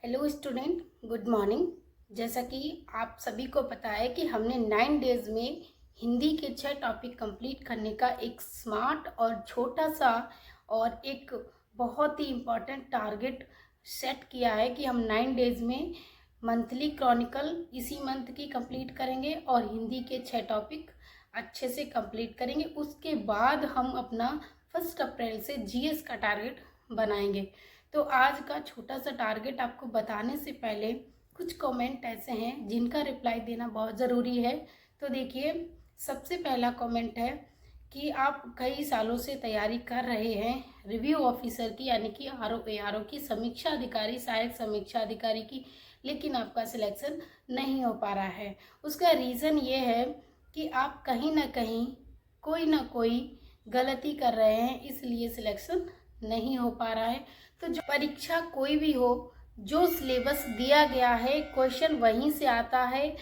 Hello student, good morning. जैसा कि आप सभी को पता है कि हमने 9 डेज में हिंदी के 6 टॉपिक कंप्लीट करने का एक स्मार्ट और छोटा सा और एक बहुत ही इम्पॉर्टेंट टारगेट सेट किया है कि हम 9 डेज में मंथली क्रॉनिकल इसी मंथ की कंप्लीट करेंगे और हिंदी के 6 टॉपिक अच्छे से कंप्लीट करेंगे। उसके बाद हम अपना 1 अप्रैल से जीएस का टारगेट बनाएंगे। तो आज का छोटा सा टारगेट आपको बताने से पहले कुछ कमेंट ऐसे हैं जिनका रिप्लाई देना बहुत ज़रूरी है। तो देखिए, सबसे पहला कमेंट है कि आप कई सालों से तैयारी कर रहे हैं रिव्यू ऑफिसर की, यानी कि आरओ की, समीक्षा अधिकारी, सहायक समीक्षा अधिकारी की, लेकिन आपका सिलेक्शन नहीं हो पा रहा है। उसका रीज़न ये है कि आप कहीं ना कहीं कोई ना कोई गलती कर रहे हैं, इसलिए सिलेक्शन नहीं हो पा रहा है। तो जो परीक्षा कोई भी हो, जो सिलेबस दिया गया है क्वेश्चन वहीं से आता है।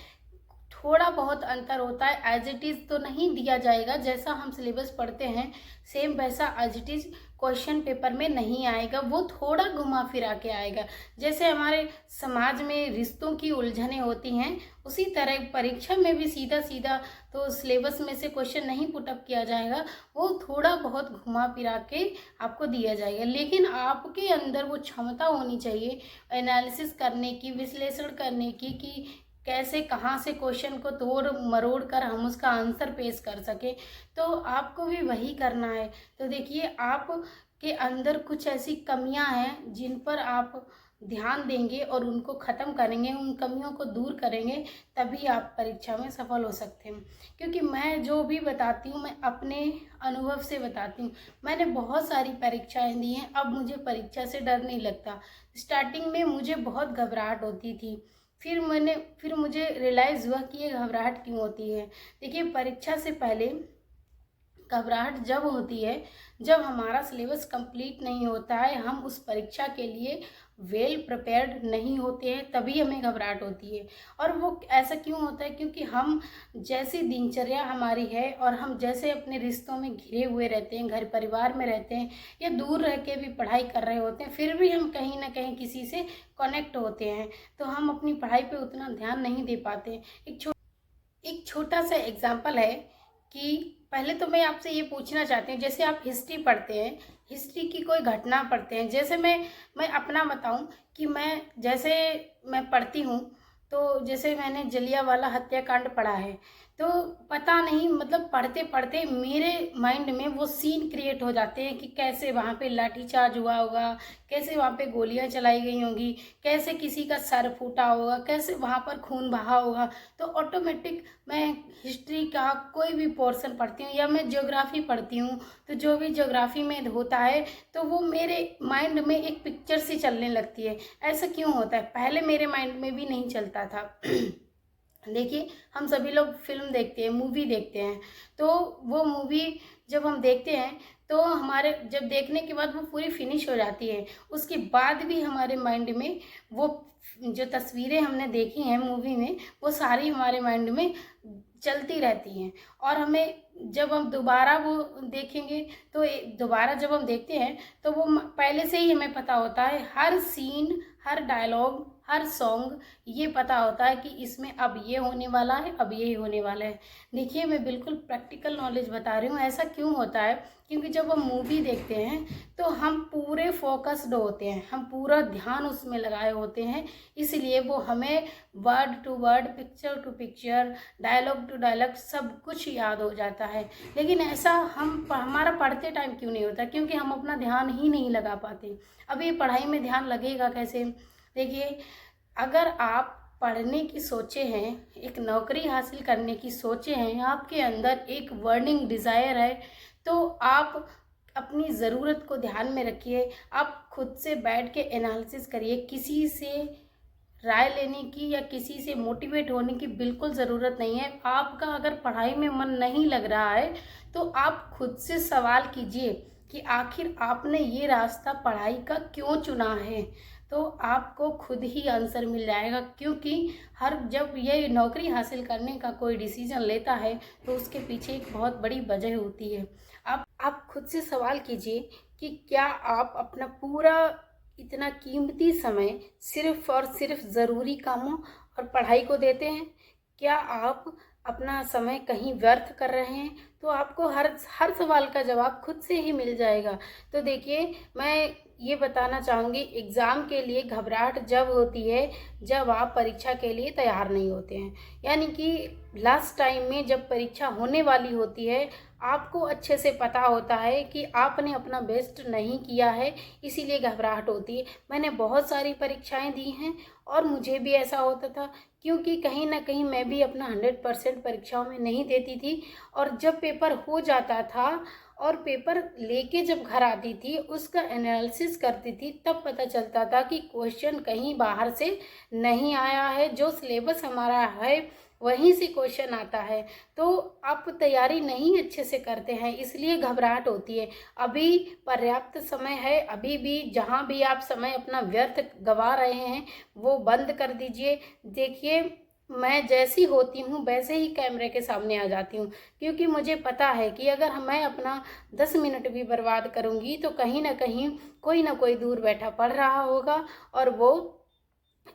थोड़ा बहुत अंतर होता है, एज इट इज़ तो नहीं दिया जाएगा। जैसा हम सिलेबस पढ़ते हैं सेम वैसा as it is question paper में नहीं आएगा, वो थोड़ा घुमा फिरा के आएगा। जैसे हमारे समाज में रिश्तों की उलझनें होती हैं, उसी तरह परीक्षा में भी सीधा सीधा तो सिलेबस में से क्वेश्चन नहीं पुटअप किया जाएगा, वो थोड़ा बहुत घुमा फिरा के आपको दिया जाएगा। लेकिन आपके अंदर वो क्षमता होनी चाहिए एनालिसिस करने की, विश्लेषण करने की, कि कैसे कहाँ से क्वेश्चन को तोड़ मरोड़ कर हम उसका आंसर पेश कर सके। तो आपको भी वही करना है। तो देखिए, आप के अंदर कुछ ऐसी कमियां हैं जिन पर आप ध्यान देंगे और उनको ख़त्म करेंगे, उन कमियों को दूर करेंगे, तभी आप परीक्षा में सफल हो सकते हैं। क्योंकि मैं जो भी बताती हूँ मैं अपने अनुभव से बताती हूँ। मैंने बहुत सारी परीक्षाएं दी हैं, अब मुझे परीक्षा से डर नहीं लगता। स्टार्टिंग में मुझे बहुत घबराहट होती थी, फिर मुझे रियलाइज़ हुआ कि ये घबराहट क्यों होती है। देखिए, परीक्षा से पहले घबराहट जब होती है जब हमारा सिलेबस कंप्लीट नहीं होता है, हम उस परीक्षा के लिए वेल प्रिपेयर्ड नहीं होते हैं, तभी हमें घबराहट होती है। और वो ऐसा क्यों होता है? क्योंकि हम जैसी दिनचर्या हमारी है और हम जैसे अपने रिश्तों में घिरे हुए रहते हैं, घर परिवार में रहते हैं या दूर रह के भी पढ़ाई कर रहे होते हैं, फिर भी हम कहीं ना कहीं किसी से कनेक्ट होते हैं, तो हम अपनी पढ़ाई पे उतना ध्यान नहीं दे पाते। एक छोटा सा एग्जाम्पल है कि पहले तो मैं आपसे ये पूछना चाहती हूँ, जैसे आप हिस्ट्री पढ़ते हैं, हिस्ट्री की कोई घटना पढ़ते हैं, जैसे मैं अपना बताऊँ कि मैं पढ़ती हूँ, तो जैसे मैंने जलियांवाला हत्याकांड पढ़ा है, तो पता नहीं मतलब पढ़ते पढ़ते मेरे माइंड में वो सीन क्रिएट हो जाते हैं कि कैसे वहाँ पे लाठीचार्ज हुआ होगा, कैसे वहाँ पे गोलियां चलाई गई होंगी, कैसे किसी का सर फूटा होगा, कैसे वहाँ पर खून बहा होगा। तो ऑटोमेटिक मैं हिस्ट्री का कोई भी पोर्शन पढ़ती हूँ या मैं ज्योग्राफी पढ़ती हूँ, तो जो भी ज्योग्राफी में होता है तो वो मेरे माइंड में एक पिक्चर सी चलने लगती है। ऐसा क्यों होता है? पहले मेरे माइंड में भी नहीं चलता था। देखिए, हम सभी लोग फिल्म देखते हैं, मूवी देखते हैं, तो वो मूवी जब हम देखते हैं तो हमारे जब देखने के बाद वो पूरी फिनिश हो जाती है, उसके बाद भी हमारे माइंड में वो जो तस्वीरें हमने देखी हैं मूवी में, वो सारी हमारे माइंड में चलती रहती हैं। और हमें जब हम दोबारा वो देखेंगे तो दोबारा जब हम देखते हैं तो वो पहले से ही हमें पता होता है, हर सीन, हर डायलॉग, हर सॉन्ग ये पता होता है कि इसमें अब ये होने वाला है, अब ये होने वाला है। देखिए, मैं बिल्कुल प्रैक्टिकल नॉलेज बता रही हूँ। ऐसा क्यों होता है? क्योंकि जब हम मूवी देखते हैं तो हम पूरे फोकस्ड होते हैं, हम पूरा ध्यान उसमें लगाए होते हैं, इसलिए वो हमें word to word, picture to picture, dialogue to dialogue सब कुछ याद हो जाता है। लेकिन ऐसा हमारा पढ़ते टाइम क्यों नहीं होता? क्योंकि हम अपना ध्यान ही नहीं लगा पाते। अब ये पढ़ाई में ध्यान लगेगा कैसे? देखिए, अगर आप पढ़ने की सोचे हैं, एक नौकरी हासिल करने की सोचे हैं, आपके अंदर एक बर्निंग डिज़ायर है, तो आप अपनी ज़रूरत को ध्यान में रखिए। आप खुद से बैठ के एनालिसिस करिए। किसी से राय लेने की या किसी से मोटिवेट होने की बिल्कुल ज़रूरत नहीं है। आपका अगर पढ़ाई में मन नहीं लग रहा है तो आप खुद से सवाल कीजिए कि आखिर आपने ये रास्ता पढ़ाई का क्यों चुना है, तो आपको खुद ही आंसर मिल जाएगा। क्योंकि जब ये नौकरी हासिल करने का कोई डिसीजन लेता है तो उसके पीछे एक बहुत बड़ी वजह होती है। आप खुद से सवाल कीजिए कि क्या आप अपना पूरा इतना कीमती समय सिर्फ और सिर्फ ज़रूरी कामों और पढ़ाई को देते हैं? क्या आप अपना समय कहीं व्यर्थ कर रहे हैं? तो आपको हर सवाल का जवाब खुद से ही मिल जाएगा। तो देखिए, मैं ये बताना चाहूँगी, एग्ज़ाम के लिए घबराहट जब होती है जब आप परीक्षा के लिए तैयार नहीं होते हैं। यानी कि लास्ट टाइम में जब परीक्षा होने वाली होती है, आपको अच्छे से पता होता है कि आपने अपना बेस्ट नहीं किया है, इसीलिए घबराहट होती है। मैंने बहुत सारी परीक्षाएं दी हैं और मुझे भी ऐसा होता था, क्योंकि कहीं ना कहीं मैं भी अपना 100% परीक्षाओं में नहीं देती थी। और जब पेपर हो जाता था और पेपर लेके जब घर आती थी, उसका एनालिसिस करती थी, तब पता चलता था कि क्वेश्चन कहीं बाहर से नहीं आया है, जो सिलेबस हमारा है वहीं से क्वेश्चन आता है। तो आप तैयारी नहीं अच्छे से करते हैं, इसलिए घबराहट होती है। अभी पर्याप्त समय है, अभी भी जहाँ भी आप समय अपना व्यर्थ गंवा रहे हैं वो बंद कर दीजिए। देखिए, मैं जैसी होती हूँ वैसे ही कैमरे के सामने आ जाती हूँ, क्योंकि मुझे पता है कि अगर मैं अपना 10 मिनट भी बर्बाद करूँगी तो कहीं ना कहीं कोई ना कोई दूर बैठा पढ़ रहा होगा और वो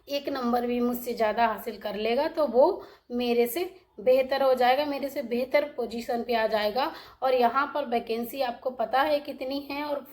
एक नंबर भी मुझसे ज़्यादा हासिल कर लेगा, तो वो मेरे से बेहतर हो जाएगा, मेरे से बेहतर पोजीशन पे आ जाएगा। और यहाँ पर वैकेंसी आपको पता है कितनी है और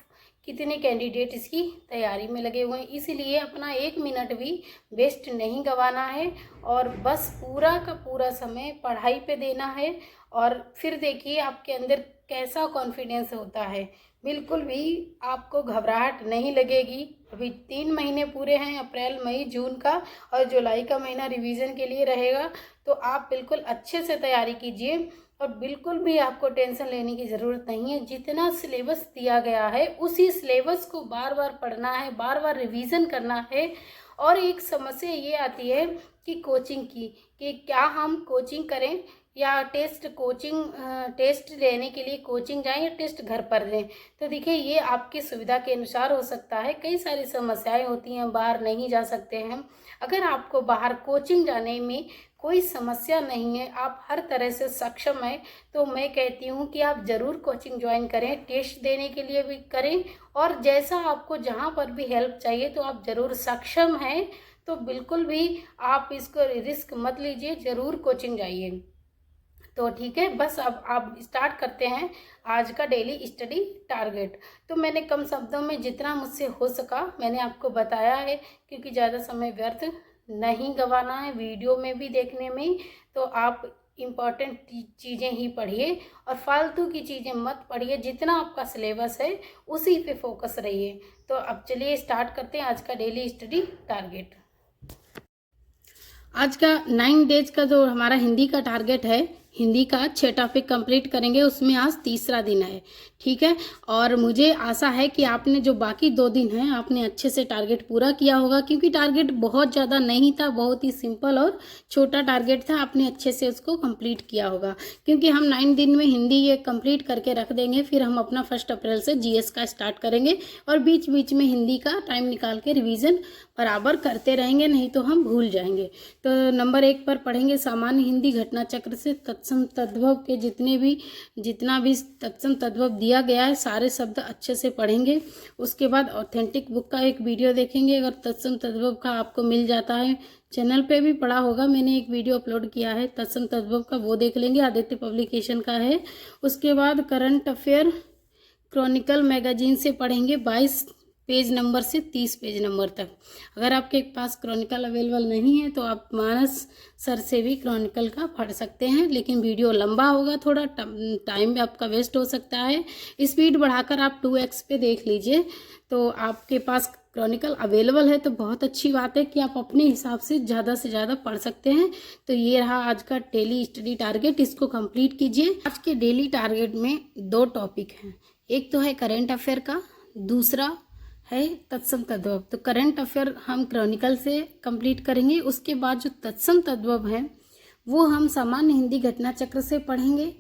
कितने कैंडिडेट इसकी तैयारी में लगे हुए हैं। इसलिए अपना 1 मिनट भी वेस्ट नहीं गंवाना है और बस पूरा का पूरा समय पढ़ाई पे देना है। और फिर देखिए आपके अंदर कैसा कॉन्फिडेंस होता है। बिल्कुल भी आपको घबराहट नहीं लगेगी। अभी 3 महीने पूरे हैं, अप्रैल मई जून का, और जुलाई का महीना रिवीजन के लिए रहेगा। तो आप बिल्कुल अच्छे से तैयारी कीजिए और बिल्कुल भी आपको टेंशन लेने की ज़रूरत नहीं है। जितना सिलेबस दिया गया है उसी सिलेबस को बार बार पढ़ना है, बार बार रिवीजन करना है। और एक समस्या ये आती है कि कोचिंग की, कि क्या हम कोचिंग करें या टेस्ट लेने के लिए कोचिंग जाएं या टेस्ट घर पर दें। तो देखिए, ये आपकी सुविधा के अनुसार हो सकता है। कई सारी समस्याएं होती हैं, बाहर नहीं जा सकते हैं। अगर आपको बाहर कोचिंग जाने में कोई समस्या नहीं है, आप हर तरह से सक्षम हैं, तो मैं कहती हूँ कि आप ज़रूर कोचिंग ज्वाइन करें, टेस्ट देने के लिए भी करें। और जैसा आपको जहाँ पर भी हेल्प चाहिए तो आप ज़रूर सक्षम हैं, तो बिल्कुल भी आप इसको रिस्क मत लीजिए, ज़रूर कोचिंग जाइए। तो ठीक है, बस अब आप स्टार्ट करते हैं आज का डेली स्टडी टारगेट। तो मैंने कम शब्दों में जितना मुझसे हो सका मैंने आपको बताया है, क्योंकि ज़्यादा समय व्यर्थ नहीं गंवाना है वीडियो में भी देखने में। तो आप इम्पॉर्टेंट चीज़ें ही पढ़िए और फालतू की चीज़ें मत पढ़िए। जितना आपका सिलेबस है उसी पे फोकस रहिए। तो अब चलिए स्टार्ट करते हैं आज का डेली स्टडी टारगेट। आज का 9 डेज का जो हमारा हिंदी का टारगेट है, हिंदी का 6 टॉपिक कंप्लीट करेंगे, उसमें आज तीसरा दिन है। ठीक है, और मुझे आशा है कि आपने जो बाकी 2 दिन हैं आपने अच्छे से टारगेट पूरा किया होगा, क्योंकि टारगेट बहुत ज़्यादा नहीं था, बहुत ही सिंपल और छोटा टारगेट था। आपने अच्छे से उसको कंप्लीट किया होगा, क्योंकि हम 9 दिन में हिंदी ये कंप्लीट करके रख देंगे। फिर हम अपना 1 अप्रैल से जीएस का स्टार्ट करेंगे और बीच बीच में हिंदी का टाइम निकाल के रिविज़न बराबर करते रहेंगे, नहीं तो हम भूल जाएंगे। तो नंबर 1 पर पढ़ेंगे सामान्य हिंदी घटना चक्र से तत्सम तद्भव के जितना भी तत्सम तद्भव दिया गया है सारे शब्द अच्छे से पढ़ेंगे। उसके बाद ऑथेंटिक बुक का एक वीडियो देखेंगे। अगर तत्सम तद्भव का आपको मिल जाता है, चैनल पे भी पढ़ा होगा, मैंने एक वीडियो अपलोड किया है तत्सम तद्भव का, वो देख लेंगे, आदित्य पब्लिकेशन का है। उसके बाद करंट अफेयर क्रॉनिकल मैगजीन से पढ़ेंगे 22 पेज नंबर से 30 पेज नंबर तक। अगर आपके पास क्रॉनिकल अवेलेबल नहीं है तो आप मानस सर से भी क्रॉनिकल का पढ़ सकते हैं, लेकिन वीडियो लंबा होगा, थोड़ा टाइम भी आपका वेस्ट हो सकता है। स्पीड बढ़ाकर आप 2x पे देख लीजिए। तो आपके पास क्रॉनिकल अवेलेबल है तो बहुत अच्छी बात है कि आप अपने हिसाब से ज़्यादा पढ़ सकते हैं। तो ये रहा आज का डेली स्टडी टारगेट, इसको कंप्लीट कीजिए। आज के डेली टारगेट में 2 टॉपिक हैं, एक तो है करंट अफेयर का, दूसरा है तत्सम तद्भव। तो करंट अफेयर हम क्रॉनिकल से कंप्लीट करेंगे। उसके बाद जो तत्सम तद्भव है वो हम सामान्य हिंदी घटना चक्र से पढ़ेंगे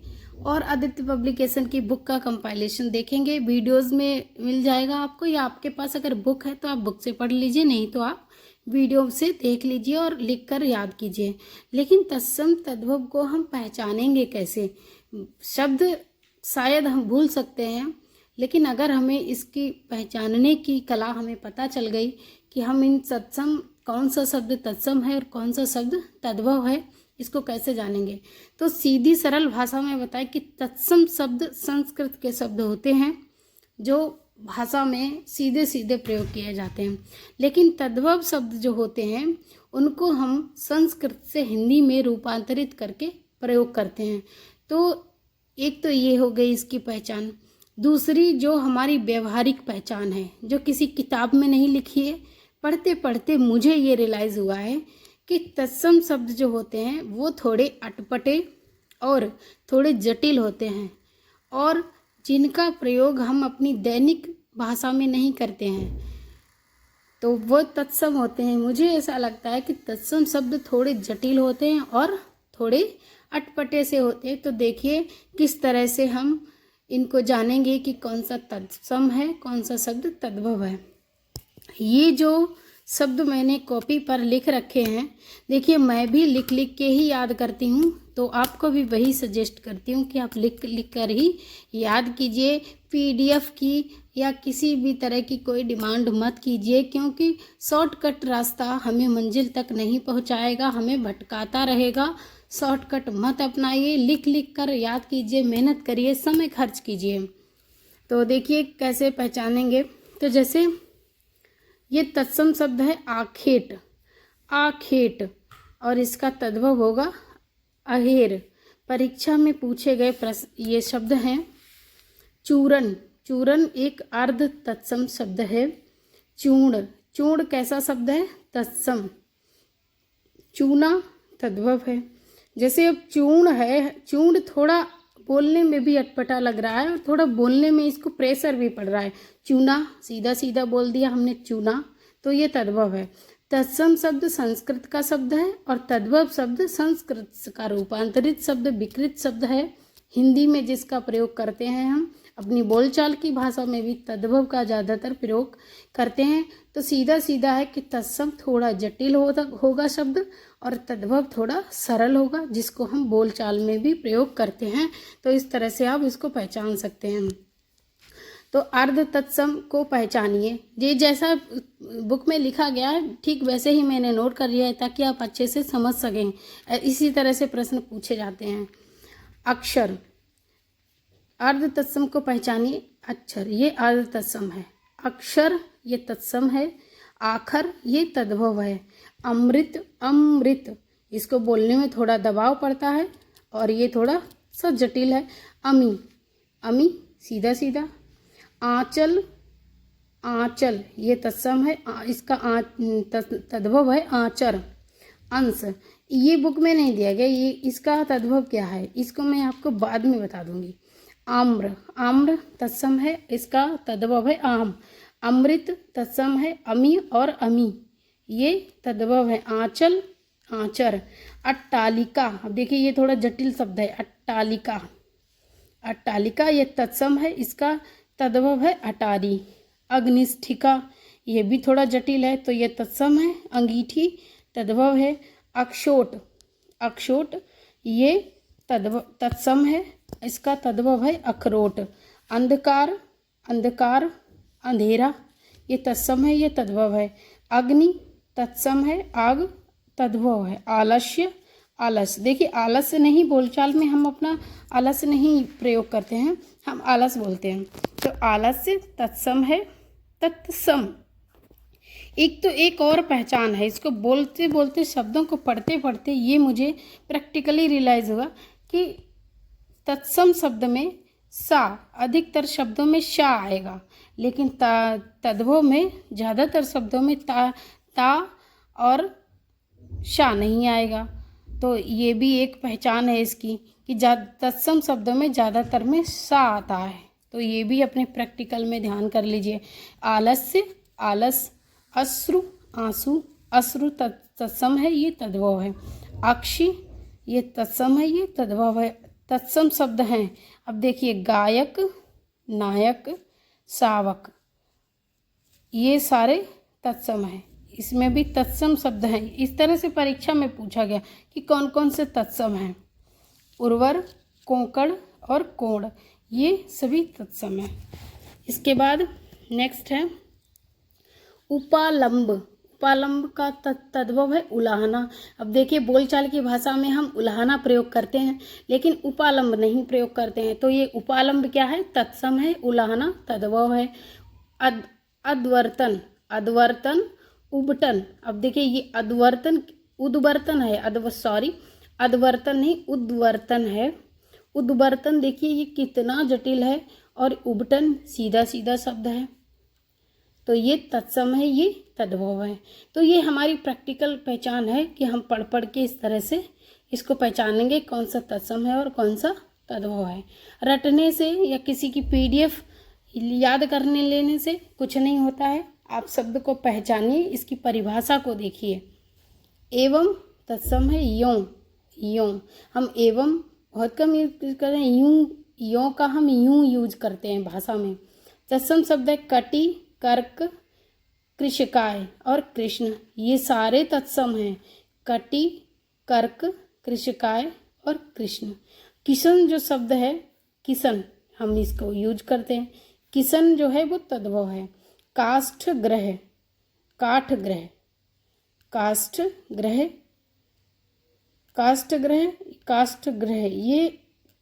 और आदित्य पब्लिकेशन की बुक का कंपाइलेशन देखेंगे। वीडियोस में मिल जाएगा आपको, या आपके पास अगर बुक है तो आप बुक से पढ़ लीजिए, नहीं तो आप वीडियो से देख लीजिए और लिख कर याद कीजिए। लेकिन तत्सम तद्भव को हम पहचानेंगे कैसे? शब्द शायद हम भूल सकते हैं, लेकिन अगर हमें इसकी पहचानने की कला हमें पता चल गई कि हम इन तत्सम, कौन सा शब्द तत्सम है और कौन सा शब्द तद्भव है, इसको कैसे जानेंगे? तो सीधी सरल भाषा में बताएं कि तत्सम शब्द संस्कृत के शब्द होते हैं जो भाषा में सीधे सीधे प्रयोग किए जाते हैं, लेकिन तद्भव शब्द जो होते हैं उनको हम संस्कृत से हिंदी में रूपांतरित करके प्रयोग करते हैं। तो एक तो ये हो गई इसकी पहचान। दूसरी जो हमारी व्यवहारिक पहचान है, जो किसी किताब में नहीं लिखी है, पढ़ते पढ़ते मुझे ये रियलाइज़ हुआ है कि तत्सम शब्द जो होते हैं वो थोड़े अटपटे और थोड़े जटिल होते हैं और जिनका प्रयोग हम अपनी दैनिक भाषा में नहीं करते हैं, तो वो तत्सम होते हैं। मुझे ऐसा लगता है कि तत्सम शब्द थोड़े जटिल होते हैं और थोड़े अटपटे से होते हैं। तो देखिए किस तरह से हम इनको जानेंगे कि कौन सा तत्सम है, कौन सा शब्द तद्भव है। ये जो शब्द मैंने कॉपी पर लिख रखे हैं, देखिए मैं भी लिख लिख के ही याद करती हूँ, तो आपको भी वही सजेस्ट करती हूँ कि आप लिख लिख कर ही याद कीजिए। पीडीएफ की या किसी भी तरह की कोई डिमांड मत कीजिए, क्योंकि शॉर्टकट रास्ता हमें मंजिल तक नहीं पहुँचाएगा, हमें भटकाता रहेगा। शॉर्टकट मत अपनाइए, लिख लिख कर याद कीजिए, मेहनत करिए, समय खर्च कीजिए। तो देखिए कैसे पहचानेंगे। तो जैसे ये तत्सम शब्द है आखेट, आखेट, और इसका तद्भव होगा अहेर। परीक्षा में पूछे गए प्रश्न ये शब्द हैं। चूरण, चूरण एक अर्ध तत्सम शब्द है। चूर्ण, चूर्ण कैसा शब्द है? तत्सम। चूना तद्भव है। जैसे अब चूर्ण है, चूर्ण थोड़ा बोलने में भी अटपटा लग रहा है और थोड़ा बोलने में इसको प्रेशर भी पड़ रहा है। चूना, सीधा सीधा बोल दिया हमने चूना, तो ये तद्भव है। तत्सम शब्द संस्कृत का शब्द है और तद्भव शब्द संस्कृत का रूपांतरित शब्द, विकृत शब्द है। हिंदी में जिसका प्रयोग करते हैं हम, अपनी बोलचाल की भाषा में भी तद्भव का ज़्यादातर प्रयोग करते हैं। तो सीधा सीधा है कि तत्सम थोड़ा जटिल होगा शब्द और तद्भव थोड़ा सरल होगा, जिसको हम बोलचाल में भी प्रयोग करते हैं। तो इस तरह से आप इसको पहचान सकते हैं। तो अर्ध तत्सम को पहचानिए। ये जैसा बुक में लिखा गया है ठीक वैसे ही मैंने नोट कर लिया है, ताकि आप अच्छे से समझ सकें। इसी तरह से प्रश्न पूछे जाते हैं। अक्षर, अर्ध तत्सम को पहचानिए। अक्षर ये अर्ध तत्सम है। अक्षर ये तत्सम है। आखर ये तद्भव है। अमृत, अमृत, इसको बोलने में थोड़ा दबाव पड़ता है और ये थोड़ा सा जटिल है। अमी, अमी सीधा सीधा। आंचल, आंचल ये तत्सम है। इसका तद्भव है आंचर। अंश ये बुक में नहीं दिया गया, ये इसका तद्भव क्या है इसको मैं आपको बाद में बता दूंगी। आम्र, आम्र तत्सम है, इसका तद्भव है आम। अमृत तत्सम है। अमी और अमी ये तद्भव है आंचल, आंचर। अट्टालिका, अब देखिए ये थोड़ा जटिल शब्द है। अट्टालिका, अट्टालिका ये तत्सम है, इसका तद्भव है अटारी। अग्निष्ठिका ये भी थोड़ा जटिल है, तो ये तत्सम है। अंगीठी तद्भव है। अक्षोट, अक्षोट ये तत्सम है, इसका तद्भव है अखरोट। अंधकार, अंधकार अंधेरा ये तत्सम है, ये तद्भव है। अग्नि तत्सम है। आग तद्भव है। आलस्य, आलस, देखिए आलस नहीं, बोलचाल में हम अपना आलस नहीं प्रयोग करते हैं, हम आलस बोलते हैं। तो आलस्य तत्सम है। तत्सम एक तो एक और पहचान है, इसको बोलते बोलते शब्दों को पढ़ते पढ़ते ये मुझे प्रैक्टिकली रियलाइज़ हुआ कि तत्सम शब्द में सा, अधिकतर शब्दों में शा आएगा, लेकिन तद्भव में ज़्यादातर शब्दों में ता और शा नहीं आएगा। तो ये भी एक पहचान है इसकी कि तत्सम शब्दों में ज़्यादातर में सा आता है। तो ये भी अपने प्रैक्टिकल में ध्यान कर लीजिए। आलस्य, आलस। अश्रु, आंसू, अश्रु तत्सम है, ये तद्भव है। अक्षी ये तत्सम है, ये तद्भव है। तत्सम शब्द हैं। अब देखिए गायक, नायक, शावक ये सारे तत्सम हैं, इसमें भी तत्सम शब्द हैं। इस तरह से परीक्षा में पूछा गया कि कौन कौन से तत्सम हैं। उर्वर, कोंकण और कोण ये सभी तत्सम हैं। इसके बाद नेक्स्ट है उपालंब। उपालंब का तद्भव है उलाहना। अब देखिए बोलचाल की भाषा में हम उलाहना प्रयोग करते हैं लेकिन उपालंब नहीं प्रयोग करते हैं, तो ये उपालंब क्या है, तत्सम है, उलाहना तद्भव है। अद्वर्तन, अद्वर्तन, उबटन। अब देखिए ये अद्वर्तन उद्वर्तन है, अद्वर्तन नहीं उद्वर्तन है। उद्वर्तन देखिए ये कितना जटिल है, और उबटन सीधा सीधा शब्द है, तो ये तत्सम है, ये तद्भव है। तो ये हमारी प्रैक्टिकल पहचान है कि हम पढ़ पढ़ के इस तरह से इसको पहचानेंगे कौन सा तत्सम है और कौन सा तद्भव है। रटने से या किसी की PDF याद करने लेने से कुछ नहीं होता है। आप शब्द को पहचानिए, इसकी परिभाषा को देखिए। एवं तत्सम है यों, यों। हम एवं बहुत कम यूज करते हैं, यूं, यों का हम यूं यूज करते हैं भाषा में। तत्सम शब्द है कटि, कर्क, कृषकाय और कृष्ण, ये सारे तत्सम हैं। कटि, कर्क, कृषकाय और कृष्ण। किशन जो शब्द है, किशन, हम इसको यूज करते हैं। किशन जो है वो तद्भव है। काष्ठ ग्रह, काठ ग्रह, काष्ठ ग्रह, काष्ठ ग्रह, काष्ठ ग्रह, ये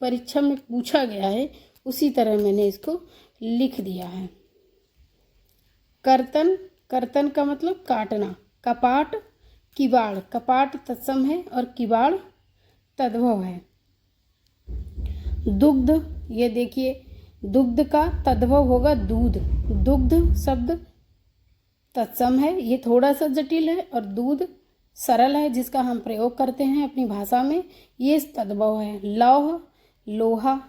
परीक्षा में पूछा गया है, उसी तरह मैंने इसको लिख दिया है। कर्तन, कर्तन का मतलब काटना। कपाट, किवाड़, कपाट तत्सम है और किवाड़ तद्भव है। दुग्ध, ये देखिए दुग्ध का तद्भव होगा दूध। दुग्ध शब्द तत्सम है, ये थोड़ा सा जटिल है, और दूध सरल है जिसका हम प्रयोग करते हैं अपनी भाषा में, ये तद्भव है। लौह, लोहा।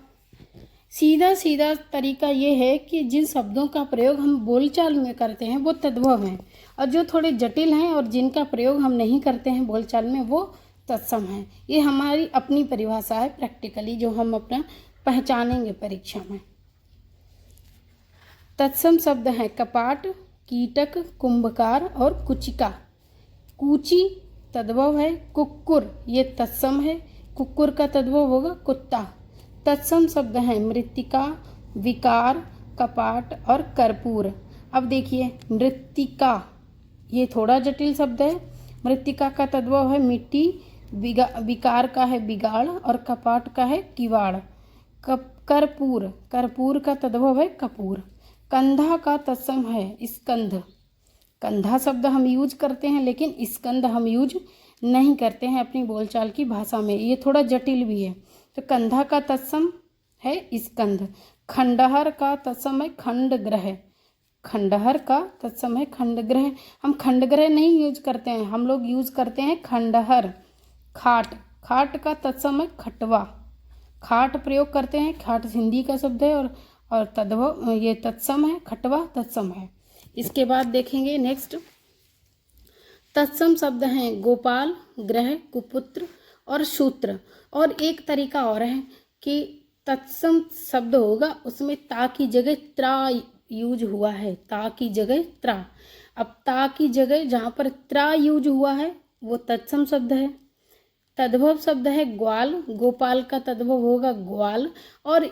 सीधा सीधा तरीका ये है कि जिन शब्दों का प्रयोग हम बोलचाल में करते हैं वो तद्भव हैं, और जो थोड़े जटिल हैं और जिनका प्रयोग हम नहीं करते हैं बोलचाल में वो तत्सम है। ये हमारी अपनी परिभाषा है प्रैक्टिकली, जो हम अपना पहचानेंगे परीक्षा में। तत्सम शब्द हैं कपाट, कीटक, कुंभकार और कुचिका। कूची तद्भव है। कुक्कुर, ये तत्सम है, कुक्कुर का तद्भव होगा कुत्ता। तत्सम शब्द हैं मृत्तिका, विकार, कपाट और कर्पूर। अब देखिए मृत्तिका, ये थोड़ा जटिल शब्द है। मृत्तिका का तद्भव है मिट्टी, विकार का है बिगाड़ और कपाट का है किवाड़। कर्पूर, कर्पूर का तद्भव है कपूर। कंधा का तत्सम है स्कंध। कंधा शब्द हम यूज करते हैं लेकिन स्कंध हम यूज नहीं करते हैं अपनी बोलचाल की भाषा में, ये थोड़ा जटिल भी है। तो कंधा का तत्सम है स्कंध। खंडहर का तत्सम है खंडग्रह। खंडहर का तत्सम है खंडग्रह। हम खंडग्रह नहीं यूज करते हैं, हम लोग यूज करते हैं खंडहर। खाट, खाट का तत्सम है खटवा। खाट प्रयोग करते हैं, खाट हिंदी का शब्द है और तद्भव ये तत्सम है, खटवा तत्सम है। इसके बाद देखेंगे नेक्स्ट तत्सम शब्द हैं गोपाल, ग्रह, कुपुत्र और सूत्र। और एक तरीका और है कि तत्सम शब्द होगा उसमें ता की जगह त्रा यूज हुआ है, ता की जगह त्रा। अब ता की जगह जहाँ पर त्रा यूज हुआ है वो तत्सम शब्द है। तद्भव शब्द है ग्वाल, गोपाल का तद्भव होगा ग्वाल। और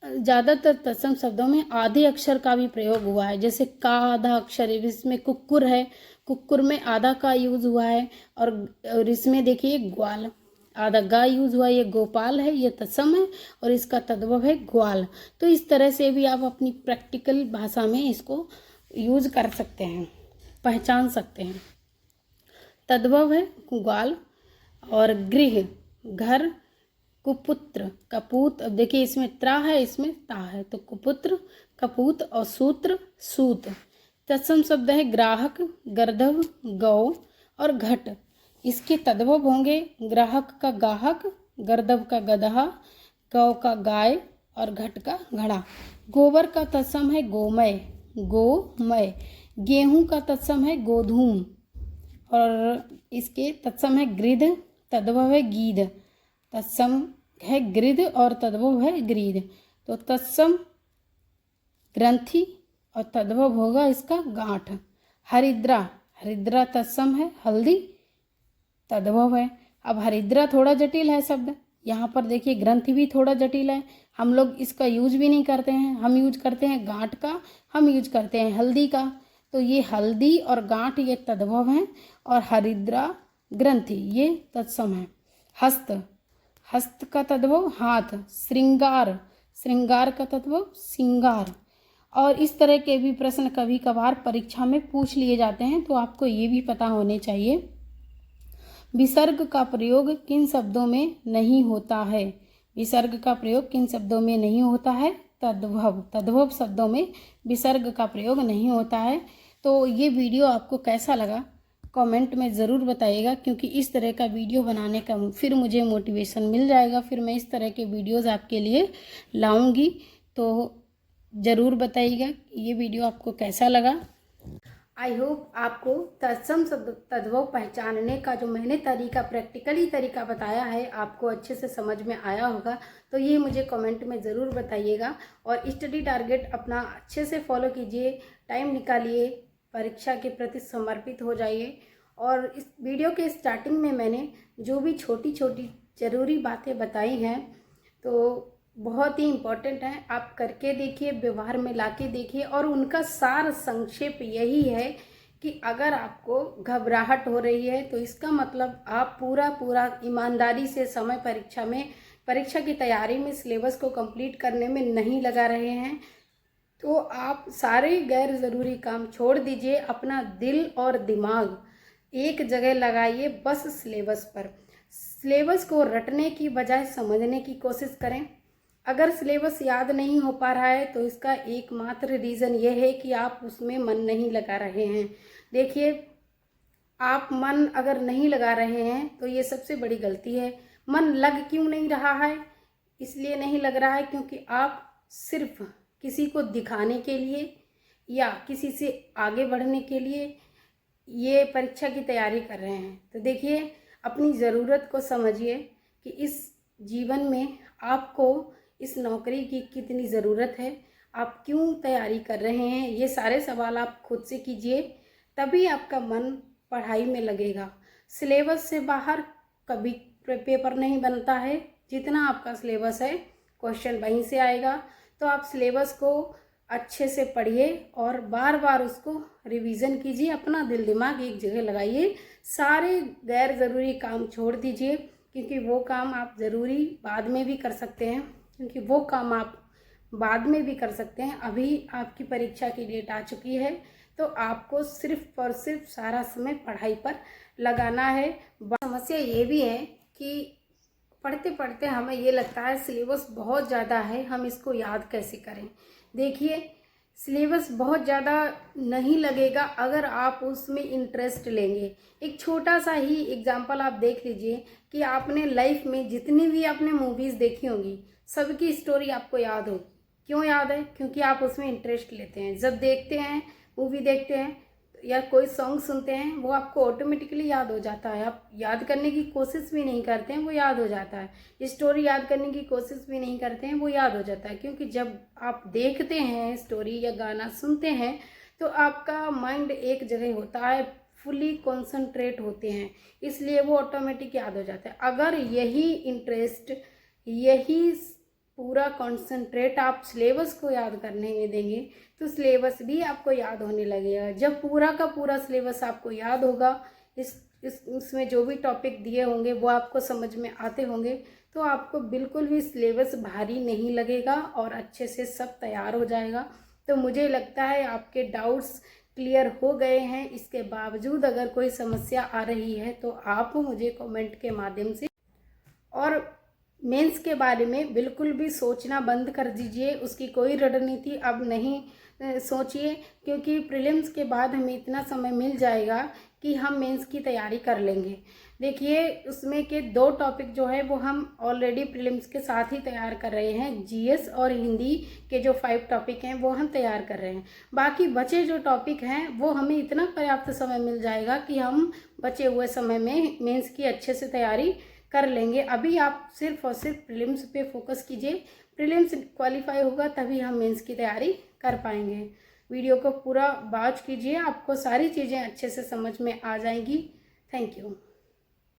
ज़्यादातर तत्सम शब्दों में आधे अक्षर का भी प्रयोग हुआ है, जैसे का आधा अक्षर है, इसमें कुक्कुर है, कुक्कुर में आधा का यूज हुआ है। और इसमें देखिए ग्वाल, आधा गा यूज हुआ, ये गोपाल है, ये तत्सम है और इसका तद्भव है ग्वाल। तो इस तरह से भी आप अपनी प्रैक्टिकल भाषा में इसको यूज कर सकते हैं, पहचान सकते हैं। तद्भव है ग्वाल। और गृह, घर, कुपुत्र, कपूत। अब देखिए इसमें त्रा है, इसमें ता है, तो कुपुत्र, कपूत और सूत्र, सूत। तत्सम शब्द है ग्राहक, गर्दभ, गौ और घट। इसके तद्भव होंगे ग्राहक का गाहक, गर्दभ का गदहा, गौ का गाय और घट का घड़ा। गोबर का तत्सम है गोमय, गोमय। गेहूं का तत्सम है गोधूम और इसके तत्सम है गृध, तद्भव है गीध। तत्सम है गृध और तद्भव है ग्रीद। तो तत्सम ग्रंथि और तद्भव होगा इसका गांठ। हरिद्रा, हरिद्रा तत्सम है हल्दी, तद्भव है। अब हरिद्रा थोड़ा जटिल है शब्द, यहाँ पर देखिए ग्रंथि भी थोड़ा जटिल है, हम लोग इसका यूज भी नहीं करते हैं। हम यूज करते हैं गांठ का, हम यूज करते हैं हल्दी का। तो ये हल्दी और गांठ ये तद्भव हैं, और हरिद्रा ग्रंथि ये तत्सम है। हस्त, हस्त का तद्भव हाथ। श्रृंगार, श्रृंगार का तद्भव सिंगार। और इस तरह के भी प्रश्न कभी कभार परीक्षा में पूछ लिए जाते हैं, तो आपको ये भी पता होने चाहिए। विसर्ग का प्रयोग किन शब्दों में नहीं होता है? विसर्ग का प्रयोग किन शब्दों में नहीं होता है? तद्भव, तद्भव शब्दों में विसर्ग का प्रयोग नहीं होता है। तो ये वीडियो आपको कैसा लगा कमेंट में ज़रूर बताइएगा, क्योंकि इस तरह का वीडियो बनाने का फिर मुझे मोटिवेशन मिल जाएगा, फिर मैं इस तरह के वीडियोज़ आपके लिए लाऊंगी। तो ज़रूर बताइएगा ये वीडियो आपको कैसा लगा। आई होप आपको तत्सम शब्द तद्भव पहचानने का जो मैंने तरीका, प्रैक्टिकली तरीका बताया है, आपको अच्छे से समझ में आया होगा। तो ये मुझे कमेंट में ज़रूर बताइएगा, और स्टडी टारगेट अपना अच्छे से फॉलो कीजिए, टाइम निकालिए, परीक्षा के प्रति समर्पित हो जाइए। और इस वीडियो के स्टार्टिंग में मैंने जो भी छोटी छोटी ज़रूरी बातें बताई हैं, तो बहुत ही इम्पोर्टेंट है, आप करके देखिए, व्यवहार में लाके देखिए। और उनका सार संक्षेप यही है कि अगर आपको घबराहट हो रही है तो इसका मतलब आप पूरा ईमानदारी से समय परीक्षा की तैयारी में सिलेबस को कंप्लीट करने में नहीं लगा रहे हैं। तो आप सारे गैर ज़रूरी काम छोड़ दीजिए, अपना दिल और दिमाग एक जगह लगाइए, बस सिलेबस पर। सिलेबस को रटने की बजाय समझने की कोशिश करें। अगर सिलेबस याद नहीं हो पा रहा है तो इसका एकमात्र रीज़न ये है कि आप उसमें मन नहीं लगा रहे हैं। देखिए, आप मन अगर नहीं लगा रहे हैं तो ये सबसे बड़ी गलती है। मन लग क्यों नहीं रहा है? इसलिए नहीं लग रहा है क्योंकि आप सिर्फ किसी को दिखाने के लिए या किसी से आगे बढ़ने के लिए ये परीक्षा की तैयारी कर रहे हैं। तो देखिए, अपनी ज़रूरत को समझिए कि इस जीवन में आपको इस नौकरी की कितनी ज़रूरत है, आप क्यों तैयारी कर रहे हैं, ये सारे सवाल आप खुद से कीजिए, तभी आपका मन पढ़ाई में लगेगा। सिलेबस से बाहर कभी पेपर नहीं बनता है। जितना आपका सिलेबस है क्वेश्चन वहीं से आएगा। तो आप सिलेबस को अच्छे से पढ़िए और बार बार उसको रिवीजन कीजिए, अपना दिल दिमाग एक जगह लगाइए, सारे गैर ज़रूरी काम छोड़ दीजिए, क्योंकि वो काम आप ज़रूरी बाद में भी कर सकते हैं, क्योंकि वो काम आप बाद में भी कर सकते हैं। अभी आपकी परीक्षा की डेट आ चुकी है, तो आपको सिर्फ और सिर्फ सारा समय पढ़ाई पर लगाना है। समस्या ये भी है कि पढ़ते पढ़ते हमें ये लगता है सिलेबस बहुत ज़्यादा है, हम इसको याद कैसे करें। देखिए, सिलेबस बहुत ज़्यादा नहीं लगेगा अगर आप उसमें इंटरेस्ट लेंगे। एक छोटा सा ही एग्जाम्पल आप देख लीजिए कि आपने लाइफ में जितनी भी आपने मूवीज़ देखी होंगी, सबकी स्टोरी आपको याद होगी। क्यों याद है? क्योंकि आप उसमें इंटरेस्ट लेते हैं। जब देखते हैं, मूवी देखते हैं या कोई सॉन्ग सुनते हैं, वो आपको ऑटोमेटिकली याद हो जाता है। आप याद करने की कोशिश भी नहीं करते हैं, वो याद हो जाता है। स्टोरी याद करने की कोशिश भी नहीं करते हैं, वो याद हो जाता है। क्योंकि जब आप देखते हैं स्टोरी या गाना सुनते हैं तो आपका माइंड एक जगह होता है, फुली कॉन्सेंट्रेट होते हैं, इसलिए वो ऑटोमेटिक याद हो जाता है। अगर यही इंटरेस्ट, यही पूरा कंसंट्रेट आप सिलेबस को याद करने में देंगे तो सिलेबस भी आपको याद होने लगेगा। जब पूरा का पूरा सिलेबस आपको याद होगा, इसमें जो भी टॉपिक दिए होंगे वो आपको समझ में आते होंगे, तो आपको बिल्कुल भी सिलेबस भारी नहीं लगेगा और अच्छे से सब तैयार हो जाएगा। तो मुझे लगता है आपके डाउट्स क्लियर हो गए हैं। इसके बावजूद अगर कोई समस्या आ रही है तो आप मुझे कमेंट के माध्यम से, और मेंस के बारे में बिल्कुल भी सोचना बंद कर दीजिए, उसकी कोई रणनीति अब नहीं सोचिए, क्योंकि प्रीलिम्स के बाद हमें इतना समय मिल जाएगा कि हम मेंस की तैयारी कर लेंगे। देखिए, उसमें के 2 टॉपिक जो है वो हम ऑलरेडी प्रीलिम्स के साथ ही तैयार कर रहे हैं। जीएस और हिंदी के जो 5 टॉपिक हैं वो हम तैयार कर रहे हैं। बाकी बचे जो टॉपिक हैं वो हमें इतना पर्याप्त समय मिल जाएगा कि हम बचे हुए समय में मेंस की अच्छे से तैयारी कर लेंगे। अभी आप सिर्फ और सिर्फ प्रीलिम्स पे फोकस कीजिए। प्रीलिम्स क्वालिफाई होगा तभी हम मेंस की तैयारी कर पाएंगे। वीडियो को पूरा वॉच कीजिए, आपको सारी चीज़ें अच्छे से समझ में आ जाएंगी। Thank you.